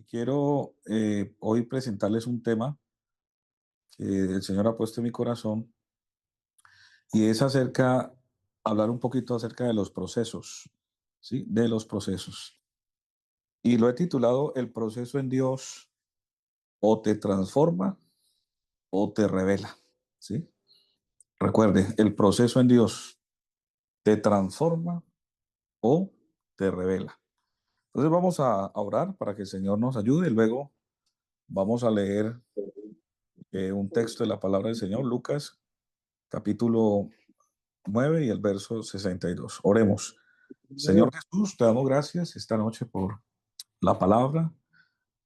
quiero hoy presentarles un tema que el Señor ha puesto en mi corazón y es hablar un poquito acerca de los procesos, ¿sí? De los procesos. Y lo he titulado El proceso en Dios o te transforma o te revela, ¿sí? Recuerde, el proceso en Dios te transforma o te revela. Entonces vamos a orar para que el Señor nos ayude y luego vamos a leer un texto de la palabra del Señor, Lucas capítulo 9 y el verso 62. Oremos. Señor Jesús, te damos gracias esta noche por la palabra.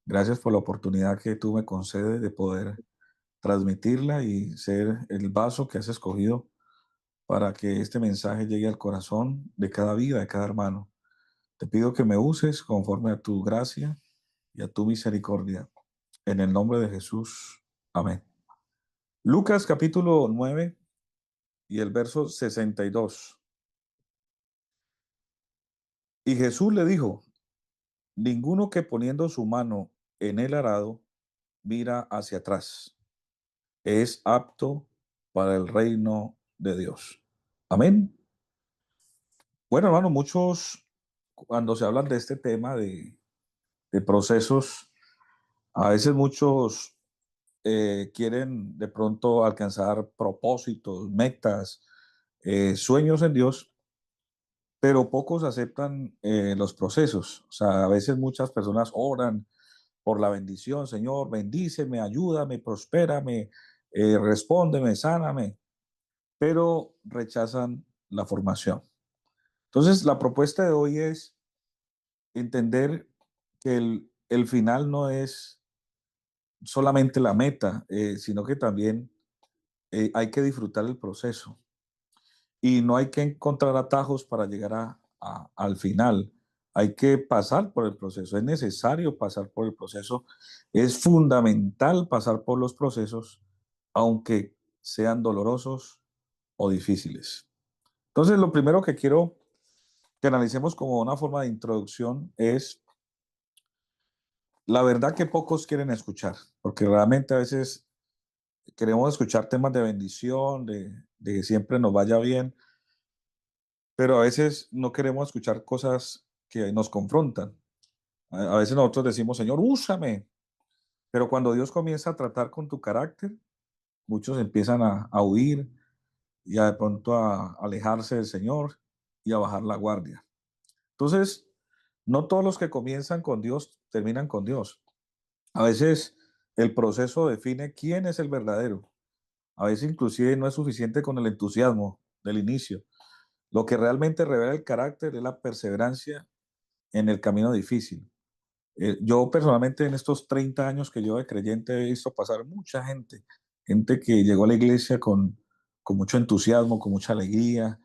Gracias por la oportunidad que tú me concedes de poder transmitirla y ser el vaso que has escogido para que este mensaje llegue al corazón de cada vida, de cada hermano. Te pido que me uses conforme a tu gracia y a tu misericordia. En el nombre de Jesús. Amén. Lucas capítulo 9 y el verso 62. Y Jesús le dijo: ninguno que poniendo su mano en el arado mira hacia atrás es apto para el reino de Dios. Amén. Bueno, hermano, muchos cuando se hablan de este tema de procesos, a veces muchos quieren de pronto alcanzar propósitos, metas, sueños en Dios, pero pocos aceptan los procesos. O sea, a veces muchas personas oran por la bendición: Señor, bendíceme, ayúdame, prospérame, respóndeme, sáname, pero rechazan la formación. Entonces, la propuesta de hoy es entender que el final no es solamente la meta, sino que también hay que disfrutar el proceso y no hay que encontrar atajos para llegar al final. Hay que pasar por el proceso, es necesario pasar por el proceso, es fundamental pasar por los procesos, aunque sean dolorosos o difíciles. Entonces, lo primero que quiero que analicemos como una forma de introducción es la verdad que pocos quieren escuchar, porque realmente a veces queremos escuchar temas de bendición, de que siempre nos vaya bien, pero a veces no queremos escuchar cosas que nos confrontan. A veces nosotros decimos: Señor, úsame, pero cuando Dios comienza a tratar con tu carácter, muchos empiezan a huir y de pronto a alejarse del Señor y a bajar la guardia. Entonces, no todos los que comienzan con Dios terminan con Dios. A veces el proceso define quién es el verdadero. A veces inclusive no es suficiente con el entusiasmo del inicio. Lo que realmente revela el carácter es la perseverancia en el camino difícil. Yo personalmente en estos 30 años que llevo de creyente he visto pasar mucha gente, gente que llegó a la iglesia con mucho entusiasmo, con mucha alegría,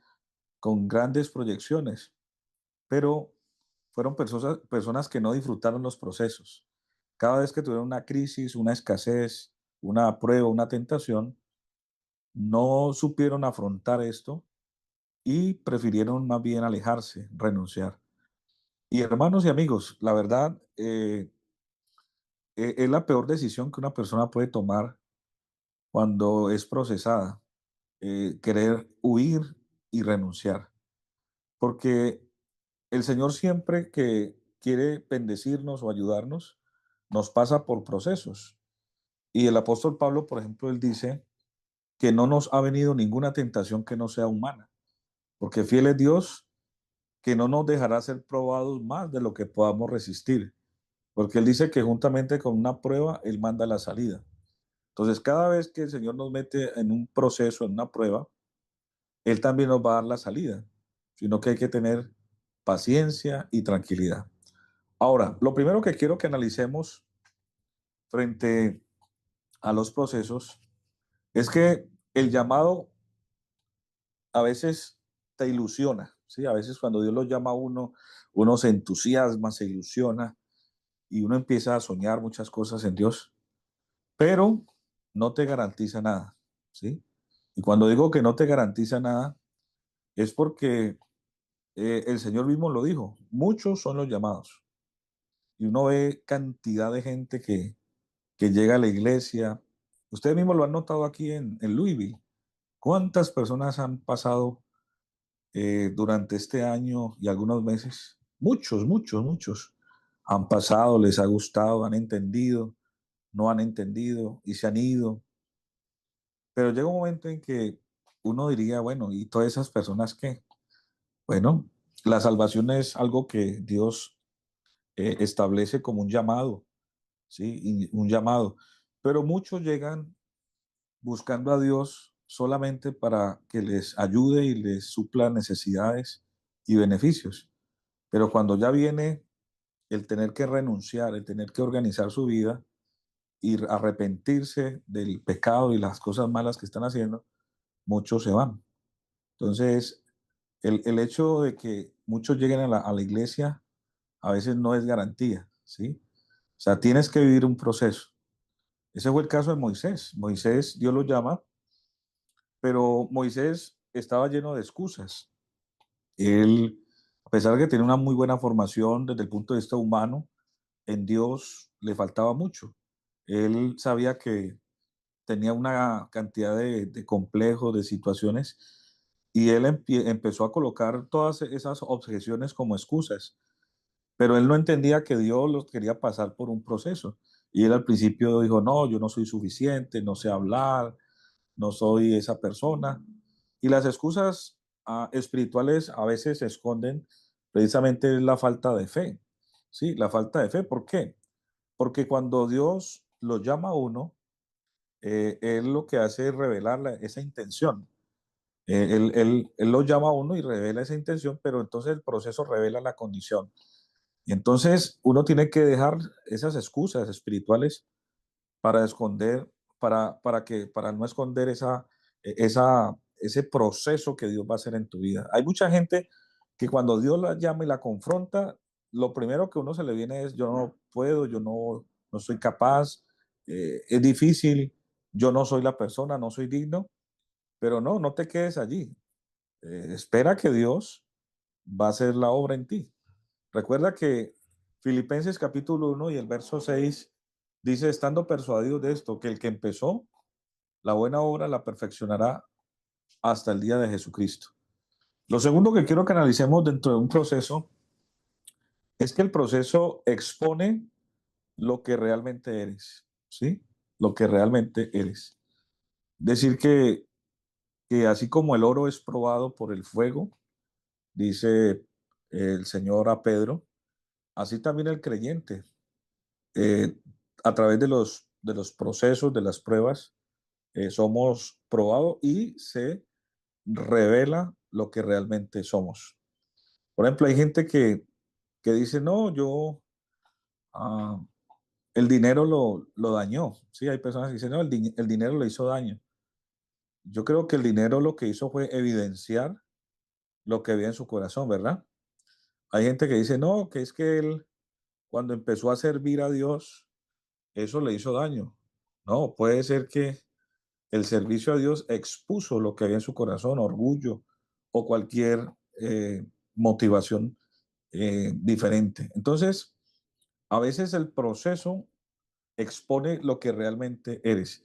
con grandes proyecciones, pero fueron personas que no disfrutaron los procesos. Cada vez que tuvieron una crisis, una escasez, una prueba, una tentación, no supieron afrontar esto y prefirieron más bien alejarse, renunciar. Y hermanos y amigos, la verdad, es la peor decisión que una persona puede tomar cuando es procesada, querer huir y renunciar, porque el Señor siempre que quiere bendecirnos o ayudarnos, nos pasa por procesos. Y el apóstol Pablo, por ejemplo, él dice que no nos ha venido ninguna tentación que no sea humana, porque fiel es Dios, que no nos dejará ser probados más de lo que podamos resistir, porque él dice que juntamente con una prueba, él manda la salida. Entonces, cada vez que el Señor nos mete en un proceso, en una prueba, él también nos va a dar la salida, sino que hay que tener paciencia y tranquilidad. Ahora, lo primero que quiero que analicemos frente a los procesos es que el llamado a veces te ilusiona, ¿sí? A veces cuando Dios lo llama a uno, uno se entusiasma, se ilusiona y uno empieza a soñar muchas cosas en Dios, pero no te garantiza nada, ¿sí? Y cuando digo que no te garantiza nada, es porque el Señor mismo lo dijo: muchos son los llamados, y uno ve cantidad de gente que llega a la iglesia. Ustedes mismos lo han notado aquí en Louisville. ¿Cuántas personas han pasado durante este año y algunos meses? Muchos, muchos, muchos. Han pasado, les ha gustado, han entendido, no han entendido y se han ido. Pero llega un momento en que uno diría, bueno, ¿y todas esas personas qué? Bueno, la salvación es algo que Dios establece como un llamado, ¿sí? Y un llamado. Pero muchos llegan buscando a Dios solamente para que les ayude y les supla necesidades y beneficios. Pero cuando ya viene el tener que renunciar, el tener que organizar su vida y arrepentirse del pecado y las cosas malas que están haciendo, muchos se van. Entonces, el hecho de que muchos lleguen a la iglesia a veces no es garantía, ¿sí? O sea, tienes que vivir un proceso. Ese fue el caso de Moisés. Moisés, Dios lo llama, pero Moisés estaba lleno de excusas. Él, a pesar de que tenía una muy buena formación desde el punto de vista humano, en Dios le faltaba mucho. Él sabía que tenía una cantidad de complejos, de situaciones, y él empezó a colocar todas esas objeciones como excusas, pero él no entendía que Dios los quería pasar por un proceso. Y él al principio dijo, no, yo no soy suficiente, no sé hablar, no soy esa persona. Y las excusas espirituales a veces se esconden precisamente la falta de fe. Sí, la falta de fe. ¿Por qué? Porque cuando Dios lo llama a uno, él lo que hace es revelar esa intención. Él lo llama a uno y revela esa intención, pero entonces el proceso revela la condición. Y entonces uno tiene que dejar esas excusas espirituales para esconder, para no esconder ese proceso que Dios va a hacer en tu vida. Hay mucha gente que cuando Dios la llama y la confronta, lo primero que uno se le viene es, yo no puedo, yo no soy capaz, es difícil, yo no soy la persona, no soy digno, pero no te quedes allí. Espera que Dios va a hacer la obra en ti. Recuerda que Filipenses capítulo 1 y el verso 6 dice, estando persuadidos de esto, que el que empezó la buena obra la perfeccionará hasta el día de Jesucristo. Lo segundo que quiero que analicemos dentro de un proceso es que el proceso expone lo que realmente eres, ¿sí? Lo que realmente eres. Decir que así como el oro es probado por el fuego, dice el Señor a Pedro, así también el creyente, eh, a través de los procesos, de las pruebas, somos probados y se revela lo que realmente somos. Por ejemplo, hay gente que dice, no, ah, el dinero lo dañó. Sí, hay personas que dicen, no, el dinero le hizo daño. Yo creo que el dinero lo que hizo fue evidenciar lo que había en su corazón, ¿verdad? Hay gente que dice, no, que es que él, cuando empezó a servir a Dios, eso le hizo daño. No, puede ser que el servicio a Dios expuso lo que había en su corazón, orgullo o cualquier motivación diferente. Entonces, a veces el proceso expone lo que realmente eres.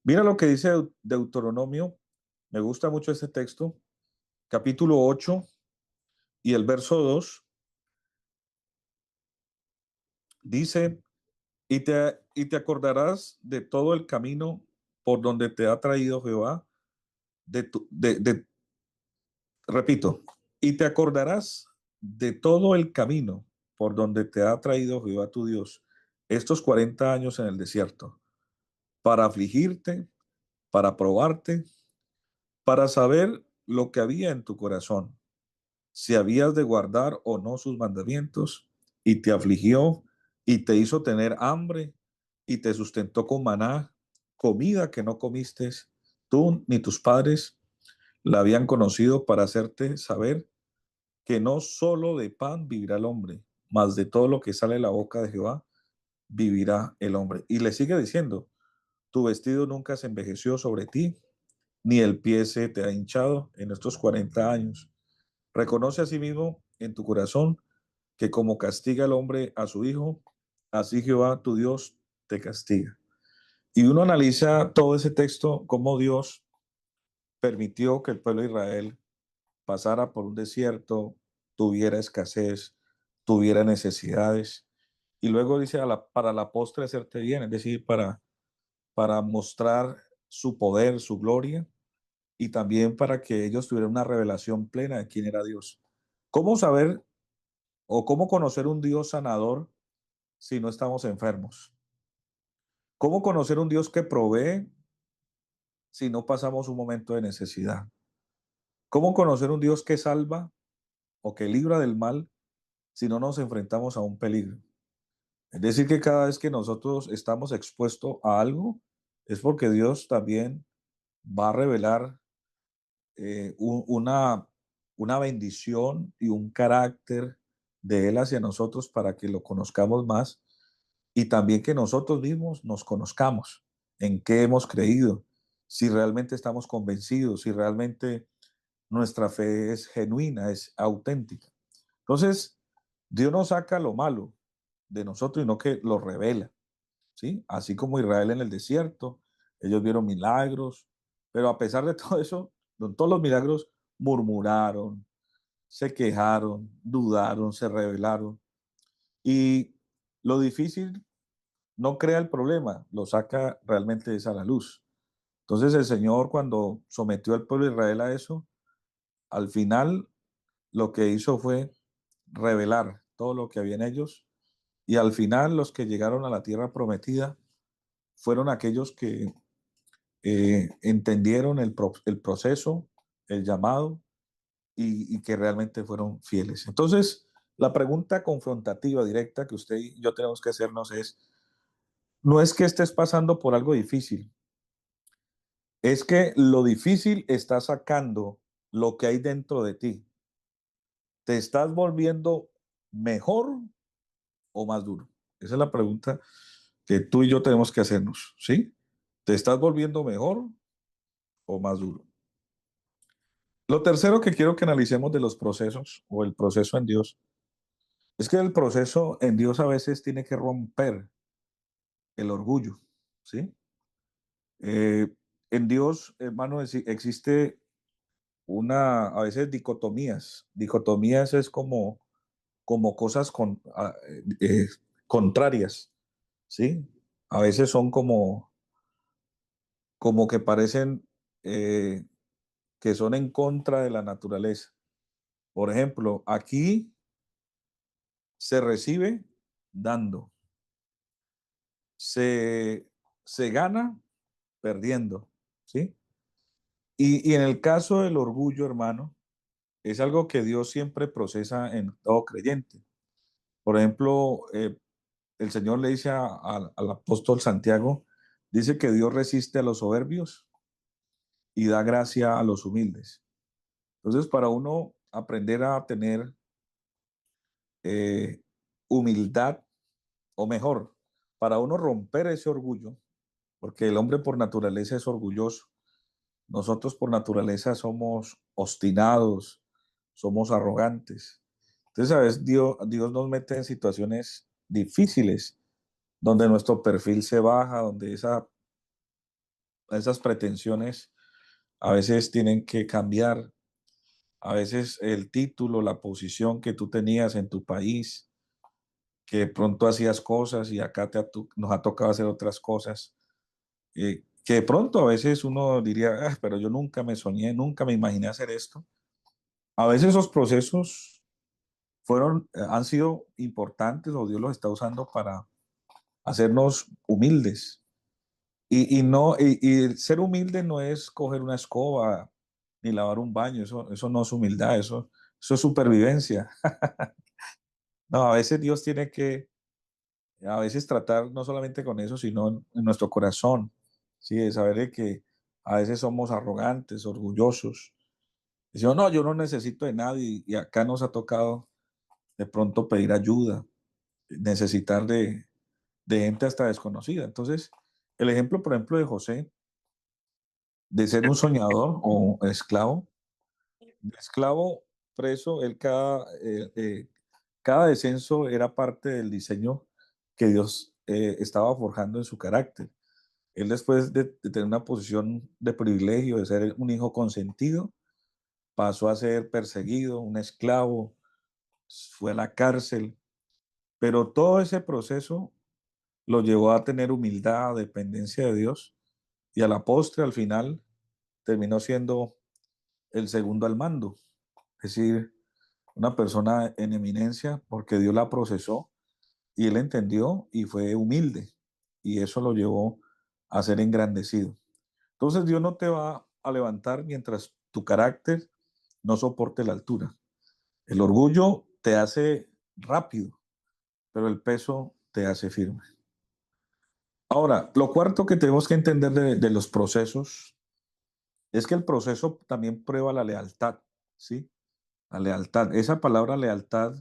Mira lo que dice Deuteronomio, me gusta mucho este texto, capítulo 8 y el verso 2 dice, y te acordarás de todo el camino por donde te ha traído Jehová, repito, y te acordarás de todo el camino por donde te ha traído Jehová tu Dios estos 40 años en el desierto, para afligirte, para probarte, para saber lo que había en tu corazón, si habías de guardar o no sus mandamientos, y te afligió y te hizo tener hambre y te sustentó con maná, comida que no comiste tú ni tus padres la habían conocido, para hacerte saber que no solo de pan vivirá el hombre, mas de todo lo que sale de la boca de Jehová vivirá el hombre. Y le sigue diciendo, tu vestido nunca se envejeció sobre ti, ni el pie se te ha hinchado en estos 40 años. Reconoce a sí mismo en tu corazón que como castiga el hombre a su hijo, así Jehová tu Dios te castiga. Y uno analiza todo ese texto, cómo Dios permitió que el pueblo de Israel pasara por un desierto, tuviera escasez, tuviera necesidades. Y luego dice, para la postre hacerte bien, es decir, para mostrar su poder, su gloria, y también para que ellos tuvieran una revelación plena de quién era Dios. ¿Cómo saber o cómo conocer un Dios sanador si no estamos enfermos? ¿Cómo conocer un Dios que provee si no pasamos un momento de necesidad? ¿Cómo conocer un Dios que salva o que libra del mal si no nos enfrentamos a un peligro? Es decir, que cada vez que nosotros estamos expuestos a algo, es porque Dios también va a revelar una bendición y un carácter de Él hacia nosotros para que lo conozcamos más y también que nosotros mismos nos conozcamos, en qué hemos creído, si realmente estamos convencidos, si realmente nuestra fe es genuina, es auténtica. Entonces, Dios no saca lo malo de nosotros, y no que lo revela, ¿sí? Así como Israel en el desierto, ellos vieron milagros, pero a pesar de todo eso, de todos los milagros, murmuraron, se quejaron, dudaron, se rebelaron. Y lo difícil no crea el problema, lo saca realmente es a la luz. Entonces el Señor, cuando sometió al pueblo de Israel a eso, al final lo que hizo fue revelar todo lo que había en ellos, y al final los que llegaron a la tierra prometida fueron aquellos que entendieron el proceso, el llamado, y que realmente fueron fieles. Entonces, la pregunta confrontativa directa que usted y yo tenemos que hacernos es, no es que estés pasando por algo difícil, es que lo difícil está sacando lo que hay dentro de ti. ¿Te estás volviendo mejor o más duro? Esa es la pregunta que tú y yo tenemos que hacernos, ¿sí? ¿Te estás volviendo mejor o más duro? Lo tercero que quiero que analicemos de los procesos o el proceso en Dios es que el proceso en Dios a veces tiene que romper el orgullo, ¿sí? Eh, en Dios, hermano, existe a veces dicotomías. Dicotomías es como cosas contrarias, ¿sí? A veces son como que parecen que son en contra de la naturaleza. Por ejemplo, aquí se recibe dando, se, se gana perdiendo, ¿sí? Y en el caso del orgullo, hermano, es algo que Dios siempre procesa en todo creyente. Por ejemplo, el Señor le dice al apóstol Santiago, dice que Dios resiste a los soberbios y da gracia a los humildes. Entonces, para uno aprender a tener eh, humildad, o mejor, para uno romper ese orgullo, porque el hombre por naturaleza es orgulloso. Nosotros por naturaleza somos obstinados, somos arrogantes. Entonces, a veces Dios nos mete en situaciones difíciles, donde nuestro perfil se baja, donde esas pretensiones a veces tienen que cambiar. A veces el título, la posición que tú tenías en tu país, que de pronto hacías cosas y acá nos ha tocado hacer otras cosas, que de pronto a veces uno diría, "Ah, pero yo nunca me soñé, nunca me imaginé hacer esto". A veces esos procesos han sido importantes, o Dios los está usando para hacernos humildes. Y el ser humilde no es coger una escoba ni lavar un baño, eso no es humildad, eso es supervivencia. No, a veces Dios tiene que, a veces tratar no solamente con eso, sino en nuestro corazón, ¿sí? De saber de que a veces somos arrogantes, orgullosos. Decimos, no, yo no necesito de nadie, y acá nos ha tocado de pronto pedir ayuda, necesitar de gente hasta desconocida. Entonces, el ejemplo, por ejemplo, de José, de ser un soñador o esclavo, de esclavo preso, cada descenso era parte del diseño que Dios estaba forjando en su carácter. Él después de tener una posición de privilegio, de ser un hijo consentido, pasó a ser perseguido, un esclavo, fue a la cárcel, pero todo ese proceso lo llevó a tener humildad, dependencia de Dios, y a la postre, al final, terminó siendo el segundo al mando, es decir, una persona en eminencia porque Dios la procesó y él entendió y fue humilde y eso lo llevó a ser engrandecido. Entonces Dios no te va a levantar mientras tu carácter no soporte la altura. El orgullo te hace rápido, pero el peso te hace firme. Ahora, lo cuarto que tenemos que entender de los procesos es que el proceso también prueba la lealtad, ¿sí? La lealtad. Esa palabra lealtad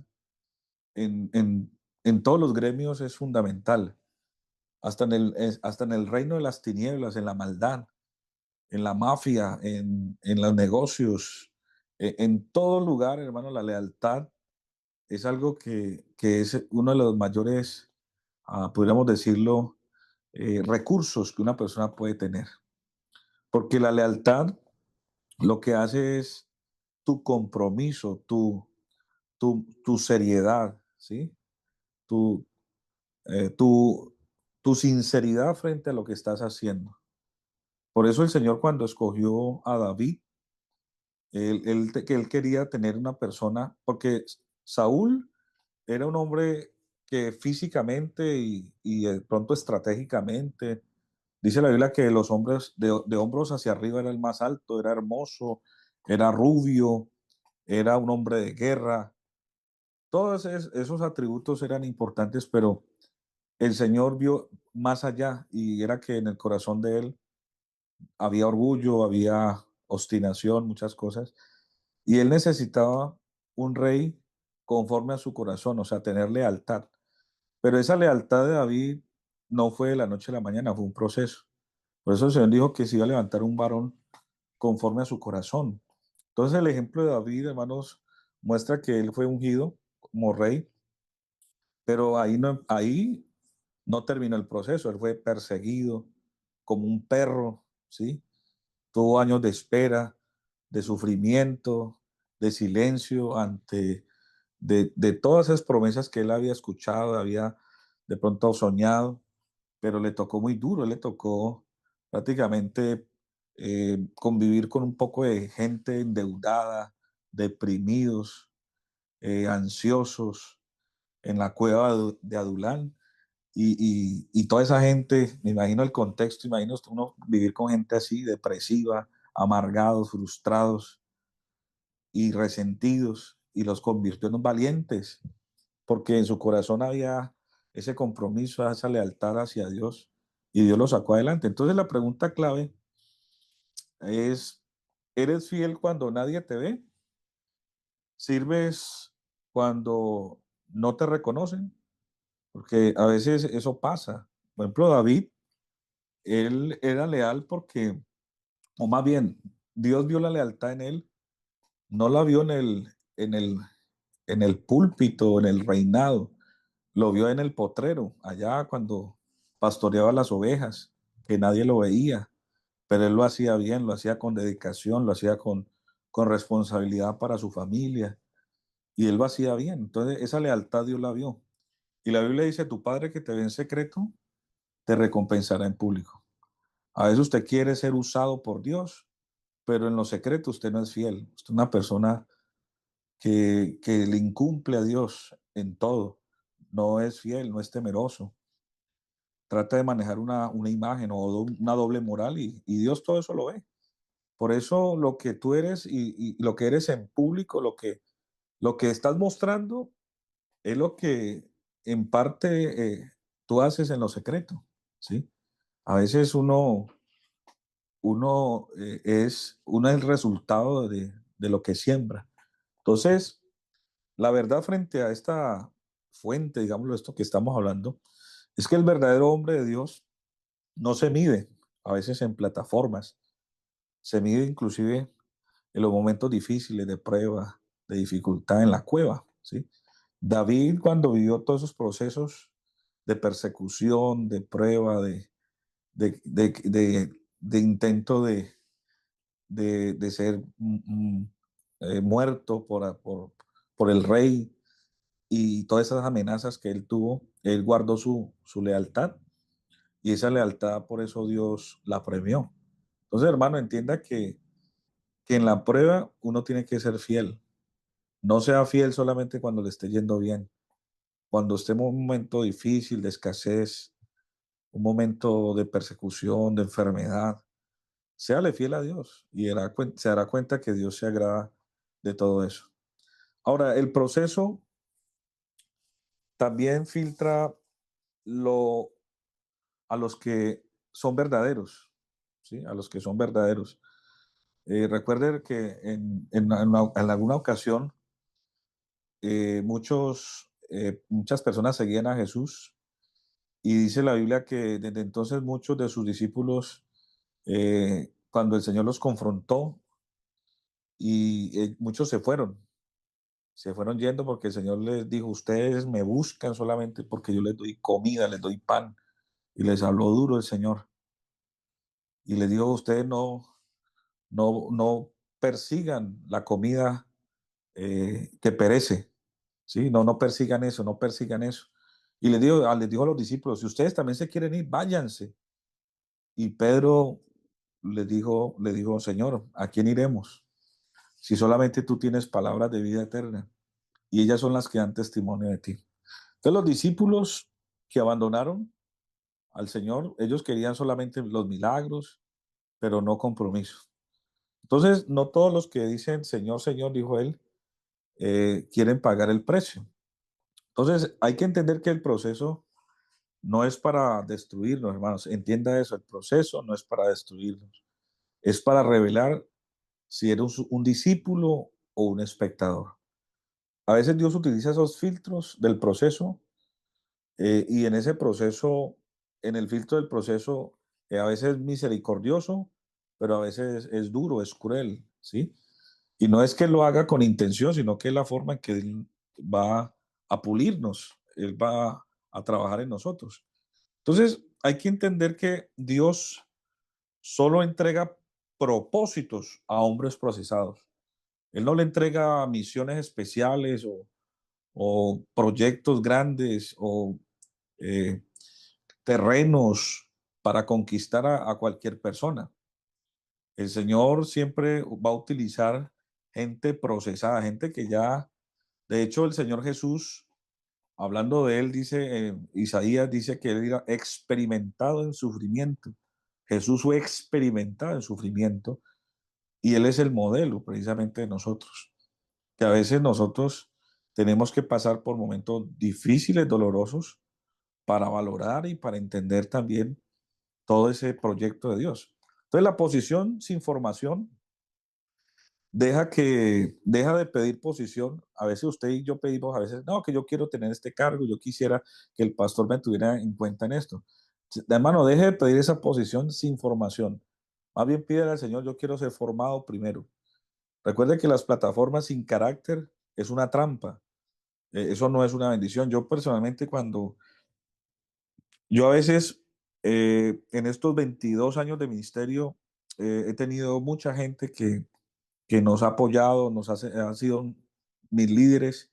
en todos los gremios es fundamental. Hasta en el reino de las tinieblas, en la maldad, en la mafia, en los negocios, en todo lugar, hermano, la lealtad es algo que es uno de los mayores, podríamos decirlo, recursos que una persona puede tener. Porque la lealtad lo que hace es tu compromiso, tu seriedad, ¿sí? Tu, eh, tu, tu sinceridad frente a lo que estás haciendo. Por eso el Señor cuando escogió a David, que él quería tener una persona, porque Saúl era un hombre que físicamente y de pronto estratégicamente, dice la Biblia que los hombres de hombros hacia arriba era el más alto, era hermoso, era rubio, era un hombre de guerra. Todos esos atributos eran importantes, pero el Señor vio más allá y era que en el corazón de él había orgullo, había obstinación, muchas cosas, y él necesitaba un rey conforme a su corazón, o sea, tener lealtad. Pero esa lealtad de David no fue de la noche a la mañana, fue un proceso. Por eso el Señor dijo que se iba a levantar un varón conforme a su corazón. Entonces el ejemplo de David, hermanos, muestra que él fue ungido como rey, pero ahí no terminó el proceso, él fue perseguido como un perro, ¿sí? Tuvo años de espera, de sufrimiento, de silencio ante de todas esas promesas que él había escuchado, había de pronto soñado, pero le tocó muy duro, le tocó prácticamente convivir con un poco de gente endeudada, deprimidos, ansiosos, en la cueva de Adulán. Y toda esa gente, me imagino el contexto, imagino uno vivir con gente así, depresiva, amargados, frustrados y resentidos, y los convirtió en valientes, porque en su corazón había ese compromiso, esa lealtad hacia Dios, y Dios lo sacó adelante. Entonces la pregunta clave es, ¿eres fiel cuando nadie te ve? ¿Sirves cuando no te reconocen? Porque a veces eso pasa. Por ejemplo, David, él era leal porque, o más bien, Dios vio la lealtad en él, no la vio en el púlpito, en el reinado, lo vio en el potrero, allá cuando pastoreaba las ovejas, que nadie lo veía, pero él lo hacía bien, lo hacía con dedicación, lo hacía con responsabilidad para su familia, y él lo hacía bien. Entonces, esa lealtad Dios la vio. Y la Biblia dice, tu padre que te ve en secreto, te recompensará en público. A veces usted quiere ser usado por Dios, pero en lo secreto usted no es fiel. Usted es una persona que le incumple a Dios en todo. No es fiel, no es temeroso. Trata de manejar una imagen o una doble moral y Dios todo eso lo ve. Por eso lo que tú eres y lo que eres en público, lo que estás mostrando es lo que en parte tú haces en lo secreto, ¿sí? A veces uno es el resultado de lo que siembra. Entonces, la verdad frente a esta fuente, digámoslo, esto que estamos hablando, es que el verdadero hombre de Dios no se mide a veces en plataformas, se mide inclusive en los momentos difíciles de prueba, de dificultad en la cueva, ¿sí? David cuando vivió todos esos procesos, de persecución, de prueba, de intento de ser muerto por el rey y todas esas amenazas que él tuvo, él guardó su lealtad y esa lealtad por eso Dios la premió. Entonces, hermano, entienda que en la prueba uno tiene que ser fiel. No sea fiel solamente cuando le esté yendo bien. Cuando esté en un momento difícil, de escasez, un momento de persecución, de enfermedad, séale fiel a Dios y se dará cuenta que Dios se agrada de todo eso. Ahora, el proceso también filtra lo, a los que son verdaderos, ¿sí? A los que son verdaderos. Recuerden que en alguna ocasión muchas personas seguían a Jesús y dice la Biblia que desde entonces muchos de sus discípulos, cuando el Señor los confrontó, y muchos se fueron yendo porque el Señor les dijo, ustedes me buscan solamente porque yo les doy comida, les doy pan, y les habló duro el Señor, y les dijo, ustedes no persigan la comida que perece, ¿sí? No persigan eso, no persigan eso. Y les dijo a los discípulos, si ustedes también se quieren ir, váyanse. Y Pedro le dijo, Señor, ¿a quién iremos? Si solamente tú tienes palabras de vida eterna y ellas son las que dan testimonio de ti. Entonces los discípulos que abandonaron al Señor, ellos querían solamente los milagros, pero no compromiso. Entonces, no todos los que dicen Señor, Señor, dijo él, quieren pagar el precio. Entonces, hay que entender que el proceso no es para destruirnos, hermanos. Entienda eso, el proceso no es para destruirnos, es para revelar si eres un discípulo o un espectador. A veces Dios utiliza esos filtros del proceso y en ese proceso, en el filtro del proceso, a veces es misericordioso, pero a veces es duro, es cruel, ¿sí? Y no es que lo haga con intención, sino que es la forma en que Él va a pulirnos, Él va a trabajar en nosotros. Entonces, hay que entender que Dios solo entrega propósitos a hombres procesados. Él no le entrega misiones especiales o proyectos grandes o eh, terrenos para conquistar a cualquier persona. El Señor siempre va a utilizar gente procesada, gente que ya, de hecho, el Señor Jesús, hablando de él, dice, Isaías dice que él era experimentado en sufrimiento. Jesús fue experimentado en sufrimiento y él es el modelo precisamente de nosotros, que a veces nosotros tenemos que pasar por momentos difíciles, dolorosos, para valorar y para entender también todo ese proyecto de Dios. Entonces, la posición sin formación deja de pedir posición. A veces usted y yo pedimos, a veces, no, que yo quiero tener este cargo, yo quisiera que el pastor me tuviera en cuenta en esto. Hermano, deje de pedir esa posición sin formación. Más bien pídele al Señor, yo quiero ser formado primero. Recuerde que las plataformas sin carácter es una trampa. Eso no es una bendición. Yo personalmente yo a veces, en estos 22 años de ministerio, he tenido mucha gente que nos ha apoyado, han sido mis líderes,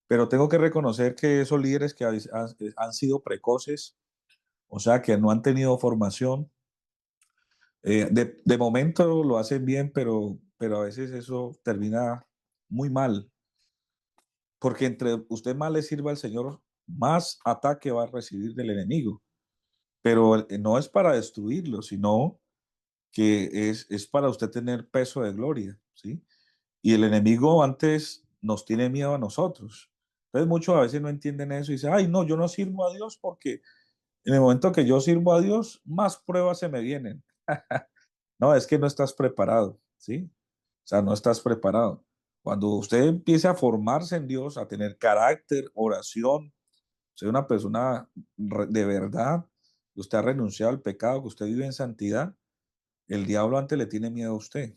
pero tengo que reconocer que esos líderes que han sido precoces, o sea, que no han tenido formación, de momento lo hacen bien, pero a veces eso termina muy mal, porque entre usted más le sirva al Señor, más ataque va a recibir del enemigo, pero no es para destruirlo, sino que es para usted tener peso de gloria, ¿sí? Y el enemigo antes nos tiene miedo a nosotros. Entonces muchos a veces no entienden eso y dicen, ay, no, yo no sirvo a Dios porque en el momento que yo sirvo a Dios, más pruebas se me vienen. No, es que no estás preparado, ¿sí? O sea, no estás preparado. Cuando usted empiece a formarse en Dios, a tener carácter, oración, ser una persona de verdad, usted ha renunciado al pecado, que usted vive en santidad, el diablo antes le tiene miedo a usted,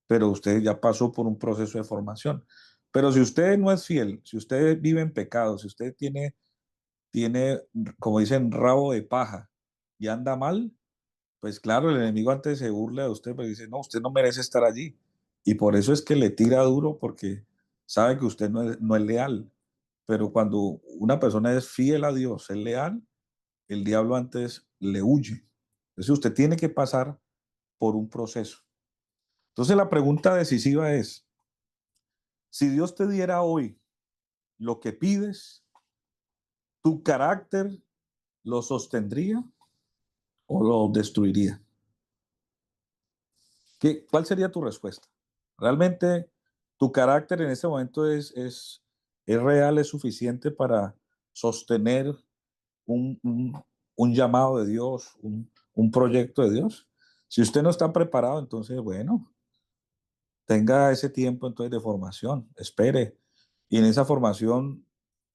pero usted ya pasó por un proceso de formación. Pero si usted no es fiel, si usted vive en pecado, si usted tiene, como dicen, rabo de paja y anda mal, pues claro, el enemigo antes se burla de usted, pero dice, no, usted no merece estar allí. Y por eso es que le tira duro, porque sabe que usted no es leal. Pero cuando una persona es fiel a Dios, es leal, el diablo antes le huye. Entonces usted tiene que pasar por un proceso. Entonces la pregunta decisiva es, si Dios te diera hoy lo que pides, ¿tu carácter lo sostendría o lo destruiría? ¿Cuál sería tu respuesta? ¿Realmente tu carácter en este momento es real, es suficiente para sostener un, un- un llamado de Dios, un proyecto de Dios? Si usted no está preparado, entonces, bueno, tenga ese tiempo entonces de formación, espere. Y en esa formación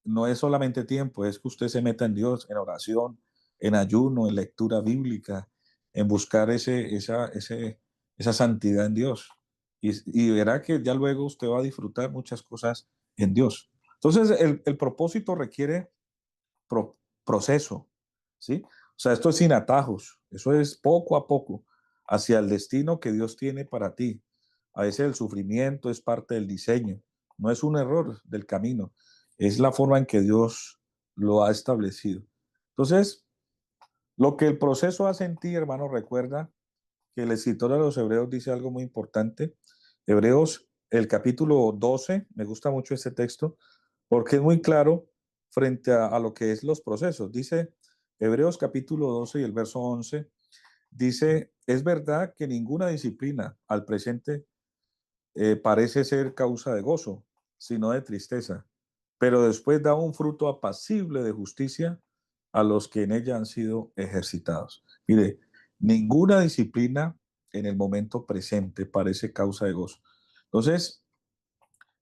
no es solamente tiempo, es que usted se meta en Dios, en oración, en ayuno, en lectura bíblica, en buscar esa santidad en Dios. Y verá que ya luego usted va a disfrutar muchas cosas en Dios. Entonces, el propósito requiere pro- proceso, ¿sí? O sea, esto es sin atajos, eso es poco a poco hacia el destino que Dios tiene para ti. A veces el sufrimiento es parte del diseño, no es un error del camino, es la forma en que Dios lo ha establecido. Entonces, lo que el proceso hace en ti, hermano, recuerda que el escritor de los Hebreos dice algo muy importante. Hebreos, el capítulo 12, me gusta mucho este texto, porque es muy claro frente a lo que es los procesos. Dice Hebreos capítulo 12 y el verso 11, dice, es verdad que ninguna disciplina al presente parece ser causa de gozo, sino de tristeza, pero después da un fruto apacible de justicia a los que en ella han sido ejercitados. Mire, ninguna disciplina en el momento presente parece causa de gozo. Entonces,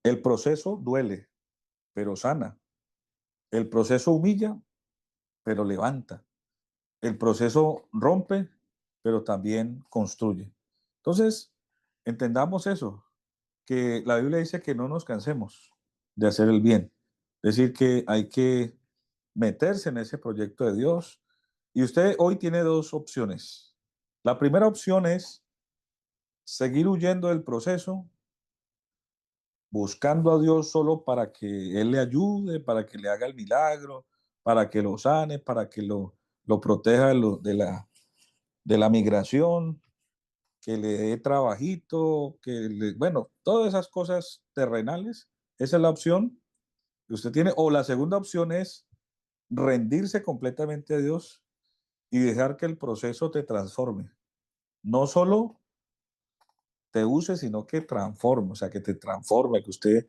el proceso duele, pero sana. El proceso humilla, pero levanta. El proceso rompe, pero también construye. Entonces, entendamos eso, que la Biblia dice que no nos cansemos de hacer el bien. Es decir, que hay que meterse en ese proyecto de Dios. Y usted hoy tiene dos opciones. La primera opción es seguir huyendo del proceso, buscando a Dios solo para que Él le ayude, para que le haga el milagro, para que lo sane, para que lo proteja de la migración, que le dé trabajito, bueno, todas esas cosas terrenales. Esa es la opción que usted tiene. O la segunda opción es rendirse completamente a Dios y dejar que el proceso te transforme. No solo te use, sino que transforme, o sea, que te transforme, que usted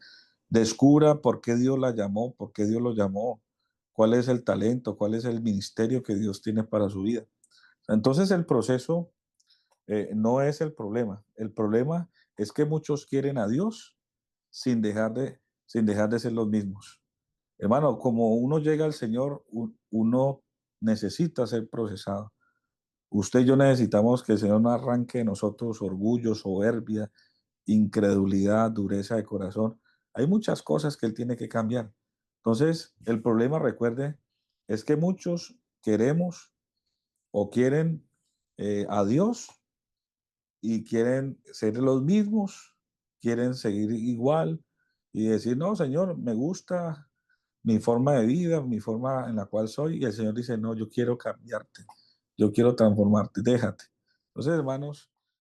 descubra por qué Dios la llamó, por qué Dios lo llamó, cuál es el talento, cuál es el ministerio que Dios tiene para su vida. Entonces el proceso no es el problema. El problema es que muchos quieren a Dios sin dejar de ser los mismos. Hermano, como uno llega al Señor, uno necesita ser procesado. Usted y yo necesitamos que el Señor no arranque de nosotros orgullo, soberbia, incredulidad, dureza de corazón. Hay muchas cosas que Él tiene que cambiar. Entonces, el problema, recuerde, es que muchos queremos o quieren a Dios y quieren ser los mismos, quieren seguir igual y decir, no, Señor, me gusta mi forma de vida, mi forma en la cual soy. Y el Señor dice, no, yo quiero cambiarte, yo quiero transformarte, déjate. Entonces, hermanos,